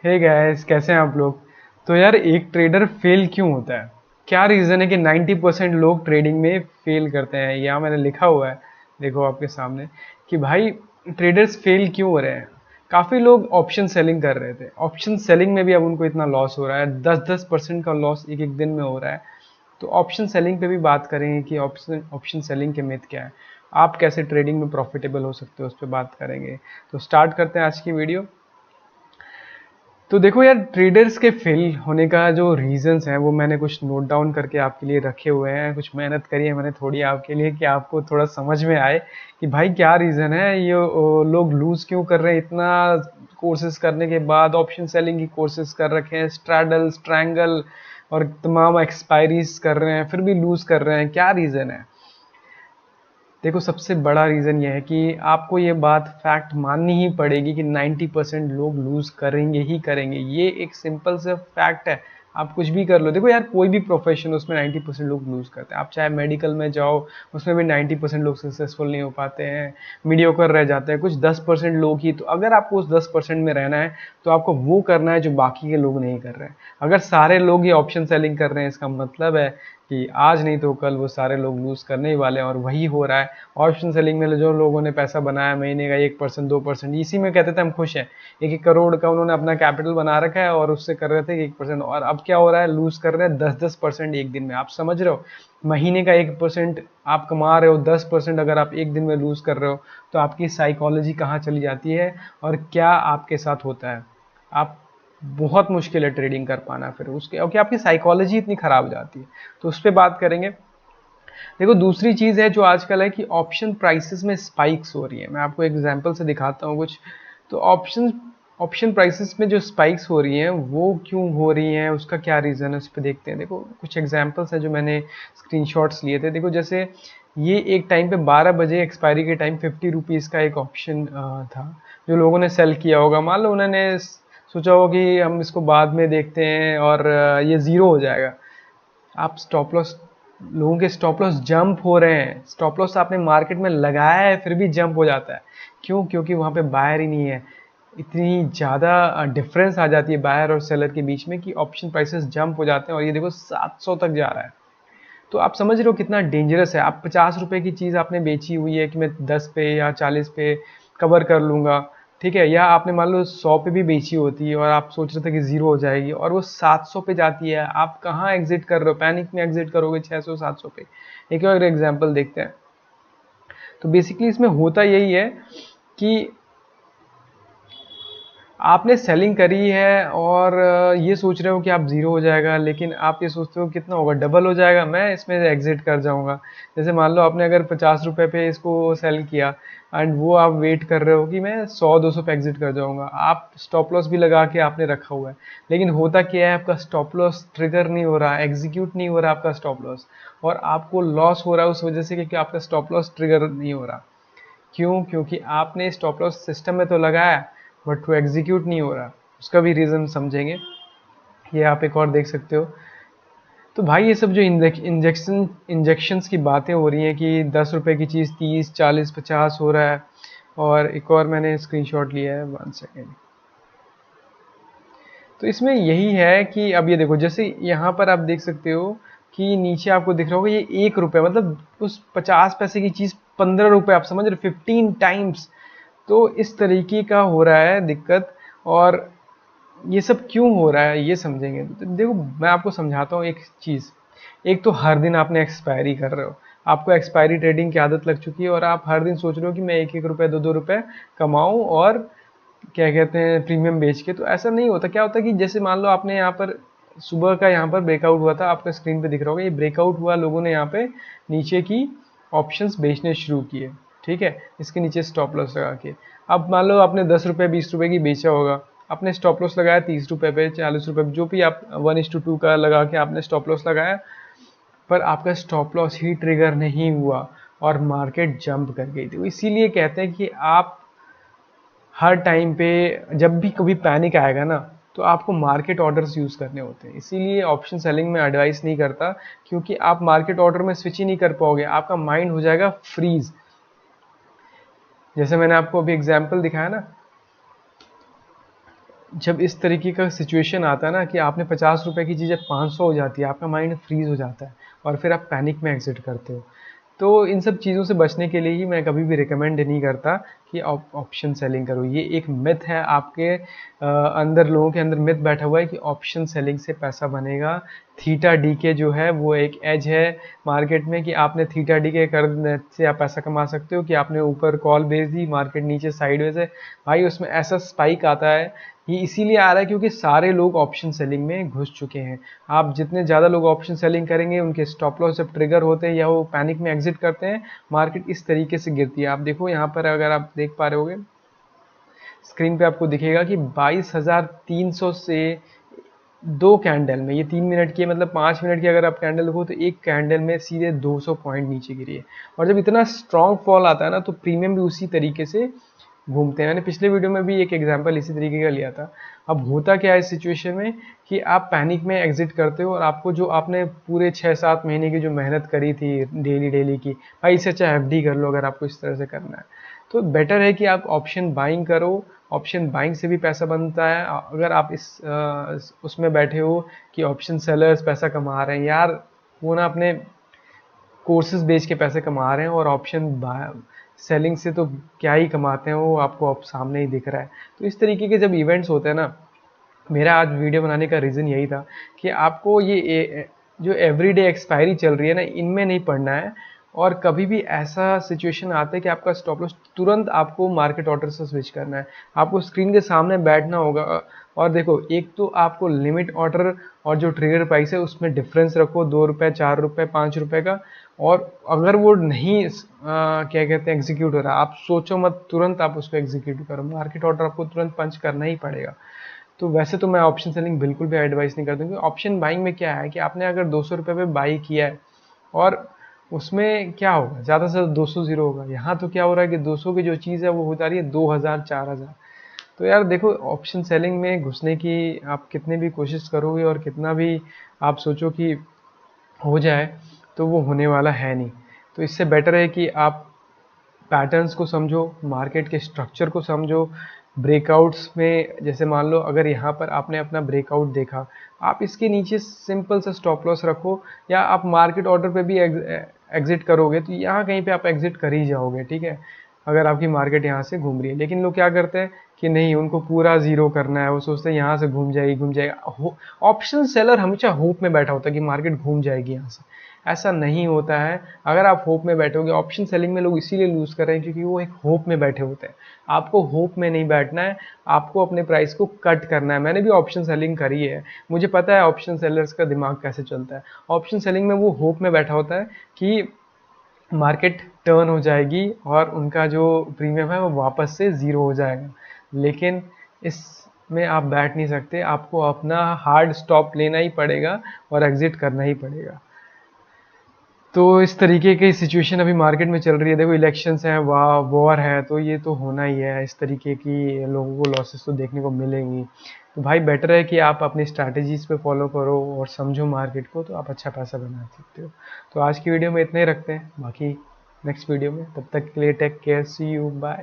Hey guys, कैसे हैं आप लोग। तो यार, एक ट्रेडर फेल क्यों होता है? क्या रीज़न है कि 90% लोग ट्रेडिंग में फेल करते हैं? यहाँ मैंने लिखा हुआ है, देखो आपके सामने, कि भाई ट्रेडर्स फेल क्यों हो रहे हैं। काफ़ी लोग ऑप्शन सेलिंग कर रहे थे, ऑप्शन सेलिंग में भी अब उनको इतना लॉस हो रहा है, 10-10% का लॉस एक एक दिन में हो रहा है। तो ऑप्शन सेलिंग पे भी बात करेंगे कि ऑप्शन ऑप्शन सेलिंग के मिथ क्या है, आप कैसे ट्रेडिंग में प्रॉफिटेबल हो सकते हो, उस पर बात करेंगे। तो स्टार्ट करते हैं आज की वीडियो। तो देखो यार, ट्रेडर्स के फेल होने का जो रीजंस हैं वो मैंने कुछ नोट डाउन करके आपके लिए रखे हुए हैं। कुछ मेहनत करी है मैंने थोड़ी आपके लिए कि आपको थोड़ा समझ में आए कि भाई क्या रीज़न है, ये लोग लूज़ क्यों कर रहे हैं। इतना कोर्सेज करने के बाद ऑप्शन सेलिंग की कोर्सेज कर रखे हैं, स्ट्रैडल स्ट्रैंगल और तमाम एक्सपायरीज कर रहे हैं, फिर भी लूज़ कर रहे हैं। क्या रीज़न है? देखो, सबसे बड़ा रीज़न ये है कि आपको ये बात फैक्ट माननी ही पड़ेगी कि 90% लोग लूज़ करेंगे ही करेंगे। ये एक सिंपल सा फैक्ट है। आप कुछ भी कर लो, देखो यार, कोई भी प्रोफेशन उसमें 90% लोग लूज़ करते हैं। आप चाहे मेडिकल में जाओ, उसमें भी 90% लोग सक्सेसफुल नहीं हो पाते हैं, मीडियोकर रह जाते हैं, कुछ 10% लोग ही। तो अगर आपको उस 10% में रहना है तो आपको वो करना है जो बाकी के लोग नहीं कर रहे हैं। अगर सारे लोग ये ऑप्शन सेलिंग कर रहे हैं, इसका मतलब है कि आज नहीं तो कल वो सारे लोग लूज़ करने ही वाले हैं, और वही हो रहा है। ऑप्शन सेलिंग में जो लोगों ने पैसा बनाया महीने का 1% 2%, इसी में कहते थे हम खुश हैं। 1-1 करोड़ का उन्होंने अपना कैपिटल बना रखा है और उससे कर रहे थे 1%, और अब क्या हो रहा है, लूज कर रहे हैं 10-10% एक दिन में। आप समझ रहे हो, महीने का 1% आप कमा रहे हो, 10% अगर आप एक दिन में लूज कर रहे हो, तो आपकी साइकोलॉजी कहाँ चली जाती है और क्या आपके साथ होता है। आप बहुत मुश्किल है ट्रेडिंग कर पाना फिर उसके, क्योंकि आपकी साइकोलॉजी इतनी खराब हो जाती है। तो उस पर बात करेंगे। देखो, दूसरी चीज है जो आजकल है कि ऑप्शन प्राइसेस में स्पाइक्स हो रही है। मैं आपको एग्जांपल से दिखाता हूँ कुछ। तो ऑप्शन ऑप्शन प्राइसेस में जो स्पाइक्स हो रही हैं वो क्यों हो रही हैं, उसका क्या रीज़न है, उस पर देखते हैं। देखो, कुछ एग्जांपल्स हैं जो मैंने स्क्रीनशॉट्स लिए थे। देखो, जैसे ये एक टाइम पे 12 बजे एक्सपायरी के टाइम 50 रुपीज़ का एक ऑप्शन था, जो लोगों ने सेल किया होगा। मान लो उन्होंने सोचा हो कि हम इसको बाद में देखते हैं और ये ज़ीरो हो जाएगा। आप स्टॉप लॉस, लोगों के स्टॉप लॉस जंप हो रहे हैं। स्टॉप लॉस आपने मार्केट में लगाया है फिर भी जंप हो जाता है। क्यों? क्योंकि वहां पे बायर ही नहीं है। इतनी ज़्यादा डिफरेंस आ जाती है बायर और सेलर के बीच में कि ऑप्शन प्राइसेस जंप हो जाते हैं, और ये देखो 700 तक जा रहा है। तो आप समझ रहे हो कितना डेंजरस है। आप 50 रुपए की चीज़ आपने बेची हुई है कि मैं 10 पे या 40 पे कवर कर लूंगा, ठीक है, या आपने मान लो 100 पे भी बेची होती है और आप सोच रहे थे कि जीरो हो जाएगी और वो 700 पे जाती है। आप कहाँ एग्जिट कर रहे हो? पैनिक में एग्जिट करोगे 600-700 पे। एक और एग्जांपल देखते हैं। तो बेसिकली इसमें होता यही है कि आपने सेलिंग करी है और ये सोच रहे हो कि आप जीरो हो जाएगा, लेकिन आप ये सोचते हो कितना होगा, डबल हो जाएगा, मैं इसमें एग्जिट कर जाऊंगा। जैसे मान लो आपने अगर 50 रुपए पे इसको सेल किया एंड वो आप वेट कर रहे हो कि मैं 100-200 पे एग्जिट कर जाऊंगा। आप स्टॉप लॉस भी लगा के आपने रखा हुआ है, लेकिन होता क्या है, आपका स्टॉप लॉस ट्रिगर नहीं हो रहा, एग्जीक्यूट नहीं हो रहा आपका स्टॉप लॉस, और आपको लॉस हो रहा है उस वजह से क्योंकि आपका स्टॉप लॉस ट्रिगर नहीं हो रहा। क्यों? क्योंकि आपने स्टॉप लॉस सिस्टम में तो लगाया, बट वो एग्जीक्यूट नहीं हो रहा। उसका भी रीज़न समझेंगे। ये आप एक और देख सकते हो। तो भाई, ये सब जो इंजेक्शंस की बातें हो रही हैं कि 10 रुपए की चीज़ 30, 40, 50 हो रहा है। और एक और मैंने स्क्रीनशॉट लिया है, 1 सेकेंड। तो इसमें यही है कि अब ये देखो, जैसे यहाँ पर आप देख सकते हो कि नीचे आपको दिख रहा होगा ये 1 रुपये, मतलब उस 50 पैसे की चीज़ 15 रुपये, आप समझ रहे, 15 टाइम्स। तो इस तरीके का हो रहा है दिक्कत। और ये सब क्यों हो रहा है ये समझेंगे। तो देखो, मैं आपको समझाता हूँ एक चीज़। एक तो हर दिन आपने एक्सपायरी कर रहे हो, आपको एक्सपायरी ट्रेडिंग की आदत लग चुकी है, और आप हर दिन सोच रहे हो कि मैं 1-1 रुपये 2-2 रुपये कमाऊँ और क्या कहते हैं, प्रीमियम बेच के। तो ऐसा नहीं होता। क्या होता है कि जैसे मान लो आपने यहाँ पर सुबह का यहाँ पर ब्रेकआउट हुआ था, आपका स्क्रीन पे दिख रहा होगा, ये ब्रेकआउट हुआ, लोगों ने यहाँ पे नीचे की ऑप्शंस बेचने शुरू किए, ठीक है, इसके नीचे स्टॉप लॉस लगा के। अब मान लो आपने 10 रुपये 20 रुपये की बेचा होगा, आपने स्टॉप लॉस लगाया 30 रुपये पे, 40 रुपये पे, जो भी आप 1:2 का लगा के आपने स्टॉप लॉस लगाया, पर आपका स्टॉप लॉस ही ट्रिगर नहीं हुआ और मार्केट जंप कर गई। तो इसीलिए कहते हैं कि आप हर टाइम पे जब भी कभी पैनिक आएगा ना, तो आपको मार्केट ऑर्डर्स यूज़ करने होते हैं। इसीलिए ऑप्शन सेलिंग में एडवाइस नहीं करता, क्योंकि आप मार्केट ऑर्डर में स्विच ही नहीं कर पाओगे, आपका माइंड हो जाएगा फ्रीज। जैसे मैंने आपको अभी एग्जांपल दिखाया ना, जब इस तरीके का सिचुएशन आता है ना कि आपने 50 रुपए की चीज़ जब 500 हो जाती है, आपका माइंड फ्रीज हो जाता है और फिर आप पैनिक में एग्जिट करते हो। तो इन सब चीज़ों से बचने के लिए ही मैं कभी भी रिकमेंड नहीं करता कि ऑप्शन सेलिंग करो। ये एक मिथ है आपके अंदर, लोगों के अंदर मिथ बैठा हुआ है कि ऑप्शन सेलिंग से पैसा बनेगा। थीटा डी के जो है वो एक एज है मार्केट में कि आपने थीटा डी के करने से आप पैसा कमा सकते हो, कि आपने ऊपर कॉल भेज दी, मार्केट नीचे साइडवेज है, भाई उसमें ऐसा स्पाइक आता है। ये इसीलिए आ रहा है क्योंकि सारे लोग ऑप्शन सेलिंग में घुस चुके हैं। आप जितने ज़्यादा लोग ऑप्शन सेलिंग करेंगे, उनके स्टॉप लॉस जब ट्रिगर होते हैं या वो पैनिक में एग्जिट करते हैं, मार्केट इस तरीके से गिरती है। आप देखो यहाँ पर, अगर आप देख पा रहे होगे स्क्रीन पे आपको दिखेगा कि 22,300 से दो कैंडल में, ये 3 मिनट की है, मतलब 5 मिनट की अगर आप कैंडल देखो तो एक कैंडल में सीधे 200 पॉइंट नीचे गिरी है। और जब इतना स्ट्रॉन्ग फॉल आता है ना, तो प्रीमियम भी उसी तरीके से घूमते हैं। मैंने पिछले वीडियो में भी एक एग्जांपल इसी तरीके का लिया था। अब होता क्या है इस सिचुएशन में कि आप पैनिक में एग्जिट करते हो और आपको जो आपने पूरे 6-7 महीने की जो मेहनत करी थी डेली डेली की, भाई इससे अच्छा एफडी कर लो अगर आपको इस तरह से करना है। तो बेटर है कि आप ऑप्शन बाइंग करो। ऑप्शन बाइंग से भी पैसा बनता है। अगर आप उसमें बैठे हो कि ऑप्शन सेलर्स पैसा कमा रहे हैं, यार वो ना अपने कोर्सेज बेच के पैसे कमा रहे हैं, और ऑप्शन सेलिंग से तो क्या ही कमाते हैं वो आपको अब सामने ही दिख रहा है। तो इस तरीके के जब इवेंट्स होते हैं ना, मेरा आज वीडियो बनाने का रीज़न यही था कि आपको जो एवरीडे एक्सपायरी चल रही है ना, इनमें नहीं पड़ना है। और कभी भी ऐसा सिचुएशन आता है कि आपका स्टॉप लॉस, तुरंत आपको मार्केट ऑर्डर से स्विच करना है। आपको स्क्रीन के सामने बैठना होगा और देखो, एक तो आपको लिमिट ऑर्डर और जो ट्रिगर प्राइस है उसमें डिफरेंस रखो, 2 रुपये, 4 रुपये, 5 रुपये का। और अगर वो नहीं क्या कहते हैं एग्जीक्यूट हो रहा, आप सोचो मत, तुरंत आप उसको एग्जीक्यूट करो। मार्केट ऑर्डर आपको तुरंत पंच करना ही पड़ेगा। तो वैसे तो मैं ऑप्शन सेलिंग बिल्कुल भी एडवाइस नहीं करता, क्योंकि ऑप्शन बाइंग में क्या है कि आपने अगर 200 रुपये पे बाई किया है और उसमें क्या होगा, ज़्यादा से ज़्यादा 200 जीरो होगा। यहाँ तो क्या हो रहा है कि 200 की जो चीज़ है वो हो जा रही है 2,000, 4,000। तो यार देखो, ऑप्शन सेलिंग में घुसने की आप कितने भी कोशिश करोगे और कितना भी आप सोचो कि हो जाए, तो वो होने वाला है नहीं। तो इससे बेटर है कि आप पैटर्न्स को समझो, मार्केट के स्ट्रक्चर को समझो। ब्रेकआउट्स में जैसे मान लो अगर यहाँ पर आपने अपना ब्रेकआउट देखा, आप इसके नीचे सिंपल सा स्टॉप लॉस रखो, या आप मार्केट ऑर्डर पे भी एग्जिट करोगे तो यहाँ कहीं पे आप एग्जिट कर ही जाओगे, ठीक है, अगर आपकी मार्केट यहाँ से घूम रही है। लेकिन लोग क्या करते हैं कि नहीं, उनको पूरा जीरो करना है, वो सोचते हैं यहाँ से घूम जाएगी, घूम जाएगा। ऑप्शन सेलर हमेशा होप में बैठा होता है कि मार्केट घूम जाएगी यहाँ से। ऐसा नहीं होता है। अगर आप होप में बैठोगे, ऑप्शन सेलिंग में लोग इसीलिए लूज कर रहे हैं क्योंकि वो एक होप में बैठे होते हैं। आपको होप में नहीं बैठना है, आपको अपने प्राइस को कट करना है। मैंने भी ऑप्शन सेलिंग करी है, मुझे पता है ऑप्शन सेलर्स का दिमाग कैसे चलता है। ऑप्शन सेलिंग में वो होप में बैठा होता है कि मार्केट टर्न हो जाएगी और उनका जो प्रीमियम है वो वापस से ज़ीरो हो जाएगा। लेकिन इसमें आप बैठ नहीं सकते, आपको अपना हार्ड स्टॉप लेना ही पड़ेगा और एग्जिट करना ही पड़ेगा। तो इस तरीके की सिचुएशन अभी मार्केट में चल रही है। देखो, इलेक्शंस हैं, वॉर है, तो ये तो होना ही है। इस तरीके की लोगों को लॉसेस तो देखने को मिलेंगी। तो भाई बेटर है कि आप अपनी स्ट्रैटेजीज पे फॉलो करो और समझो मार्केट को, तो आप अच्छा पैसा बना सकते हो। तो आज की वीडियो में इतना ही रखते हैं, बाकी नेक्स्ट वीडियो में, तब तक के लिए take care, see you, bye.